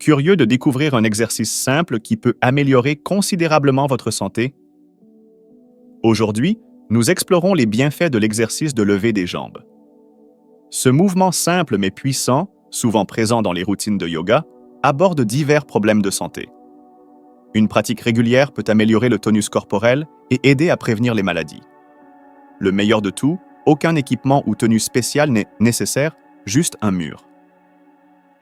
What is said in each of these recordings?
Curieux de découvrir un exercice simple qui peut améliorer considérablement votre santé? Aujourd'hui, nous explorons les bienfaits de l'exercice de lever des jambes. Ce mouvement simple mais puissant, souvent présent dans les routines de yoga, aborde divers problèmes de santé. Une pratique régulière peut améliorer le tonus corporel et aider à prévenir les maladies. Le meilleur de tout, aucun équipement ou tenue spéciale n'est nécessaire, juste un mur.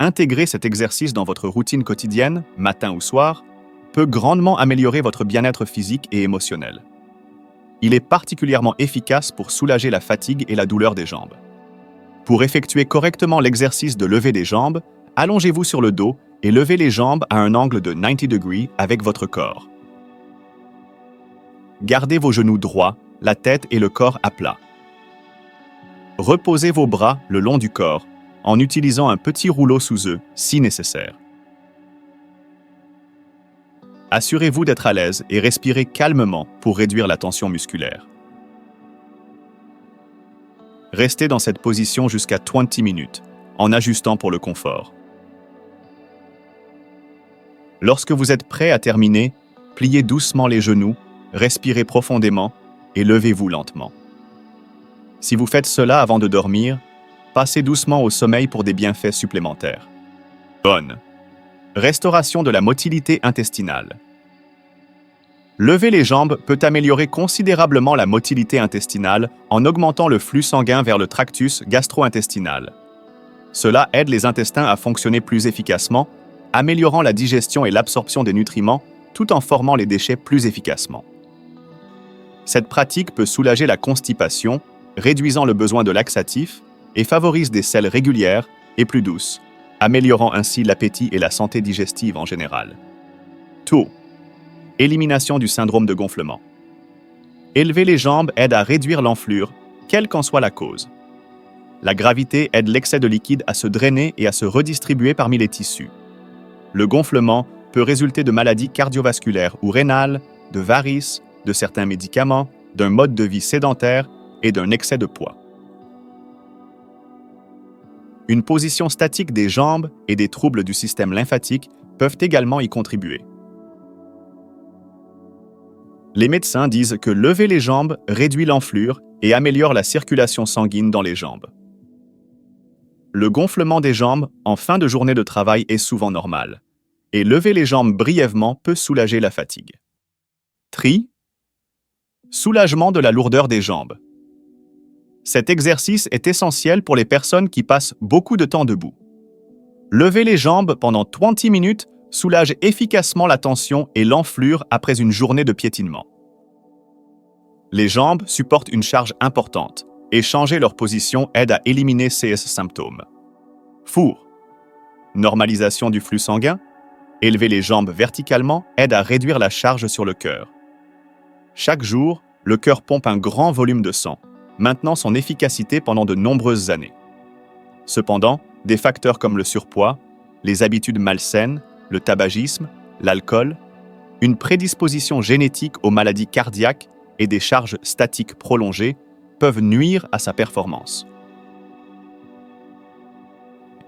Intégrer cet exercice dans votre routine quotidienne, matin ou soir, peut grandement améliorer votre bien-être physique et émotionnel. Il est particulièrement efficace pour soulager la fatigue et la douleur des jambes. Pour effectuer correctement l'exercice de lever des jambes, allongez-vous sur le dos et levez les jambes à un angle de 90 degrés avec votre corps. Gardez vos genoux droits, la tête et le corps à plat. Reposez vos bras le long du corps en utilisant un petit rouleau sous eux si nécessaire. Assurez-vous d'être à l'aise et respirez calmement pour réduire la tension musculaire. Restez dans cette position jusqu'à 20 minutes, en ajustant pour le confort. Lorsque vous êtes prêt à terminer, pliez doucement les genoux, respirez profondément et levez-vous lentement. Si vous faites cela avant de dormir, passez doucement au sommeil pour des bienfaits supplémentaires. Bonne. Restauration de la motilité intestinale. Lever les jambes peut améliorer considérablement la motilité intestinale en augmentant le flux sanguin vers le tractus gastro-intestinal. Cela aide les intestins à fonctionner plus efficacement, améliorant la digestion et l'absorption des nutriments tout en formant les déchets plus efficacement. Cette pratique peut soulager la constipation, réduisant le besoin de laxatifs et favorise des selles régulières et plus douces, améliorant ainsi l'appétit et la santé digestive en général. Tout. Élimination du syndrome de gonflement. Élever les jambes aide à réduire l'enflure, quelle qu'en soit la cause. La gravité aide l'excès de liquide à se drainer et à se redistribuer parmi les tissus. Le gonflement peut résulter de maladies cardiovasculaires ou rénales, de varices, de certains médicaments, d'un mode de vie sédentaire et d'un excès de poids. Une position statique des jambes et des troubles du système lymphatique peuvent également y contribuer. Les médecins disent que lever les jambes réduit l'enflure et améliore la circulation sanguine dans les jambes. Le gonflement des jambes en fin de journée de travail est souvent normal, et lever les jambes brièvement peut soulager la fatigue. Tri. Soulagement de la lourdeur des jambes. Cet exercice est essentiel pour les personnes qui passent beaucoup de temps debout. Lever les jambes pendant 20 minutes soulage efficacement la tension et l'enflure après une journée de piétinement. Les jambes supportent une charge importante et changer leur position aide à éliminer ces symptômes. Four. Normalisation du flux sanguin. Élever les jambes verticalement aide à réduire la charge sur le cœur. Chaque jour, le cœur pompe un grand volume de sang, maintenant son efficacité pendant de nombreuses années. Cependant, des facteurs comme le surpoids, les habitudes malsaines, le tabagisme, l'alcool, une prédisposition génétique aux maladies cardiaques et des charges statiques prolongées peuvent nuire à sa performance.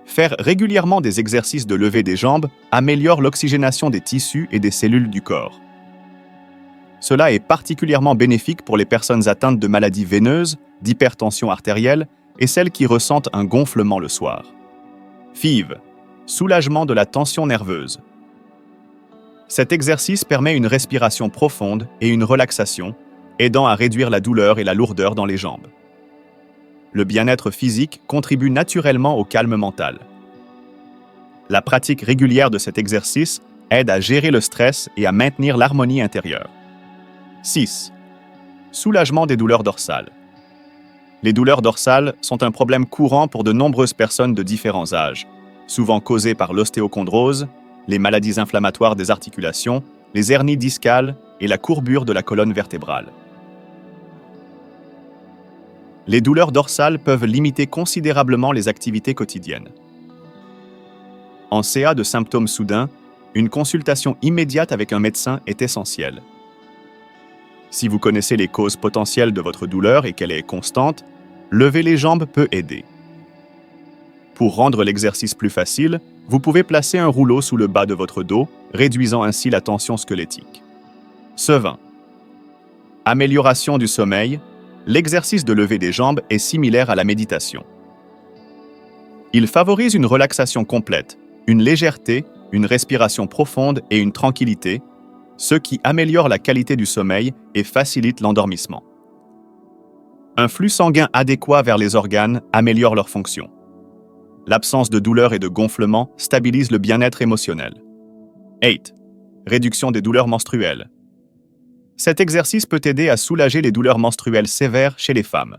Faire régulièrement des exercices de levée des jambes améliore l'oxygénation des tissus et des cellules du corps. Cela est particulièrement bénéfique pour les personnes atteintes de maladies veineuses, d'hypertension artérielle et celles qui ressentent un gonflement le soir. FIV. Soulagement de la tension nerveuse. Cet exercice permet une respiration profonde et une relaxation, aidant à réduire la douleur et la lourdeur dans les jambes. Le bien-être physique contribue naturellement au calme mental. La pratique régulière de cet exercice aide à gérer le stress et à maintenir l'harmonie intérieure. 6. Soulagement des douleurs dorsales. Les douleurs dorsales sont un problème courant pour de nombreuses personnes de différents âges, souvent causées par l'ostéochondrose, les maladies inflammatoires des articulations, les hernies discales et la courbure de la colonne vertébrale. Les douleurs dorsales peuvent limiter considérablement les activités quotidiennes. En cas de symptômes soudains, une consultation immédiate avec un médecin est essentielle. Si vous connaissez les causes potentielles de votre douleur et qu'elle est constante, lever les jambes peut aider. Pour rendre l'exercice plus facile, vous pouvez placer un rouleau sous le bas de votre dos, réduisant ainsi la tension squelettique. Ce 20. Amélioration du sommeil. L'exercice de lever des jambes est similaire à la méditation. Il favorise une relaxation complète, une légèreté, une respiration profonde et une tranquillité, ce qui améliore la qualité du sommeil et facilite l'endormissement. Un flux sanguin adéquat vers les organes améliore leur fonction. L'absence de douleur et de gonflement stabilise le bien-être émotionnel. 8. Réduction des douleurs menstruelles. Cet exercice peut aider à soulager les douleurs menstruelles sévères chez les femmes.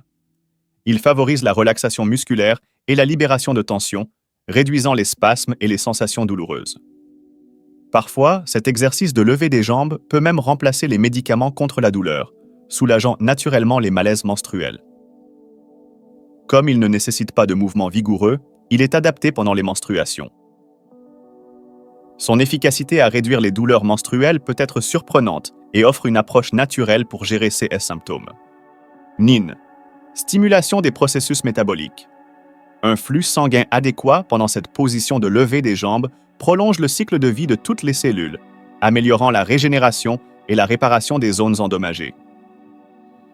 Il favorise la relaxation musculaire et la libération de tension, réduisant les spasmes et les sensations douloureuses. Parfois, cet exercice de lever des jambes peut même remplacer les médicaments contre la douleur, soulageant naturellement les malaises menstruels. Comme il ne nécessite pas de mouvements vigoureux, il est adapté pendant les menstruations. Son efficacité à réduire les douleurs menstruelles peut être surprenante et offre une approche naturelle pour gérer ces symptômes. 9. Stimulation des processus métaboliques. Un flux sanguin adéquat pendant cette position de lever des jambes prolonge le cycle de vie de toutes les cellules, améliorant la régénération et la réparation des zones endommagées.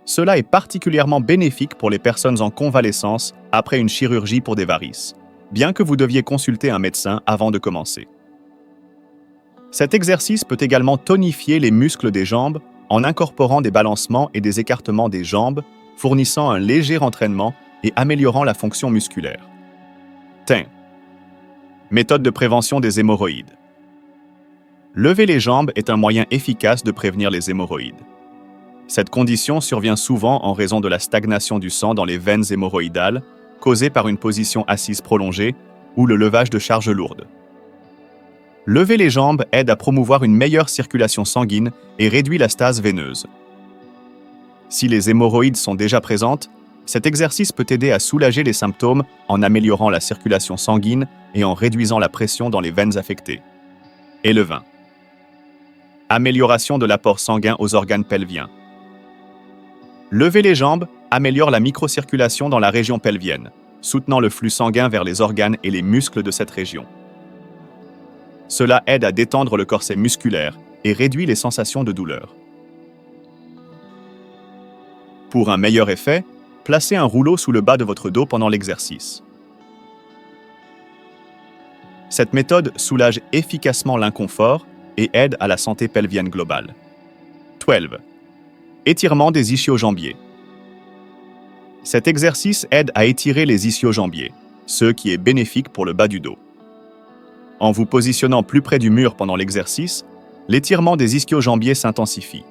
Cela est particulièrement bénéfique pour les personnes en convalescence après une chirurgie pour des varices, bien que vous deviez consulter un médecin avant de commencer. Cet exercice peut également tonifier les muscles des jambes en incorporant des balancements et des écartements des jambes, fournissant un léger entraînement et améliorant la fonction musculaire. 10. Méthode de prévention des hémorroïdes. Lever les jambes est un moyen efficace de prévenir les hémorroïdes. Cette condition survient souvent en raison de la stagnation du sang dans les veines hémorroïdales, causée par une position assise prolongée ou le levage de charges lourdes. Lever les jambes aide à promouvoir une meilleure circulation sanguine et réduit la stase veineuse. Si les hémorroïdes sont déjà présentes, cet exercice peut aider à soulager les symptômes en améliorant la circulation sanguine et en réduisant la pression dans les veines affectées. Et le 20. Amélioration de l'apport sanguin aux organes pelviens. Lever les jambes améliore la microcirculation dans la région pelvienne, soutenant le flux sanguin vers les organes et les muscles de cette région. Cela aide à détendre le corset musculaire et réduit les sensations de douleur. Pour un meilleur effet, placez un rouleau sous le bas de votre dos pendant l'exercice. Cette méthode soulage efficacement l'inconfort et aide à la santé pelvienne globale. 12. Étirement des ischio-jambiers. Cet exercice aide à étirer les ischio-jambiers, ce qui est bénéfique pour le bas du dos. En vous positionnant plus près du mur pendant l'exercice, l'étirement des ischio-jambiers s'intensifie.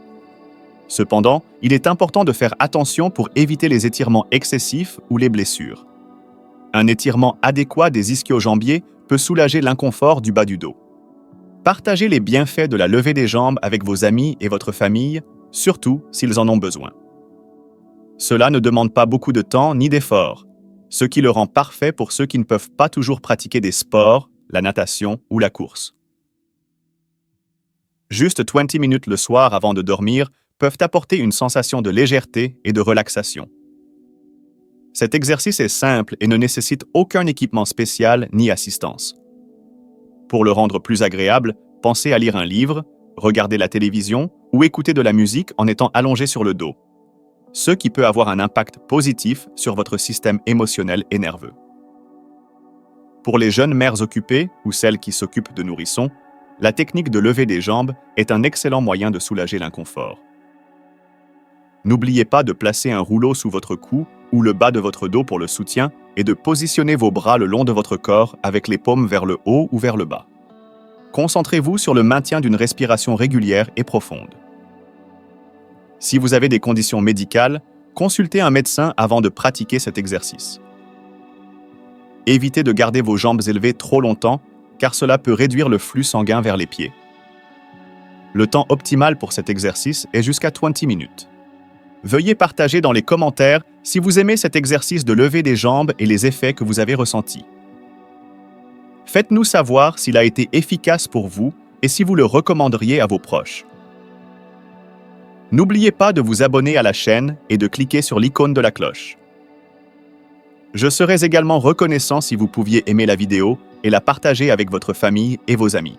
Cependant, il est important de faire attention pour éviter les étirements excessifs ou les blessures. Un étirement adéquat des ischio-jambiers peut soulager l'inconfort du bas du dos. Partagez les bienfaits de la levée des jambes avec vos amis et votre famille, surtout s'ils en ont besoin. Cela ne demande pas beaucoup de temps ni d'effort, ce qui le rend parfait pour ceux qui ne peuvent pas toujours pratiquer des sports, la natation ou la course. Juste 20 minutes le soir avant de dormir peuvent apporter une sensation de légèreté et de relaxation. Cet exercice est simple et ne nécessite aucun équipement spécial ni assistance. Pour le rendre plus agréable, pensez à lire un livre, regarder la télévision ou écouter de la musique en étant allongé sur le dos, ce qui peut avoir un impact positif sur votre système émotionnel et nerveux. Pour les jeunes mères occupées ou celles qui s'occupent de nourrissons, la technique de lever des jambes est un excellent moyen de soulager l'inconfort. N'oubliez pas de placer un rouleau sous votre cou ou le bas de votre dos pour le soutien et de positionner vos bras le long de votre corps avec les paumes vers le haut ou vers le bas. Concentrez-vous sur le maintien d'une respiration régulière et profonde. Si vous avez des conditions médicales, consultez un médecin avant de pratiquer cet exercice. Évitez de garder vos jambes élevées trop longtemps, car cela peut réduire le flux sanguin vers les pieds. Le temps optimal pour cet exercice est jusqu'à 20 minutes. Veuillez partager dans les commentaires si vous aimez cet exercice de lever des jambes et les effets que vous avez ressentis. Faites-nous savoir s'il a été efficace pour vous et si vous le recommanderiez à vos proches. N'oubliez pas de vous abonner à la chaîne et de cliquer sur l'icône de la cloche. Je serais également reconnaissant si vous pouviez aimer la vidéo et la partager avec votre famille et vos amis.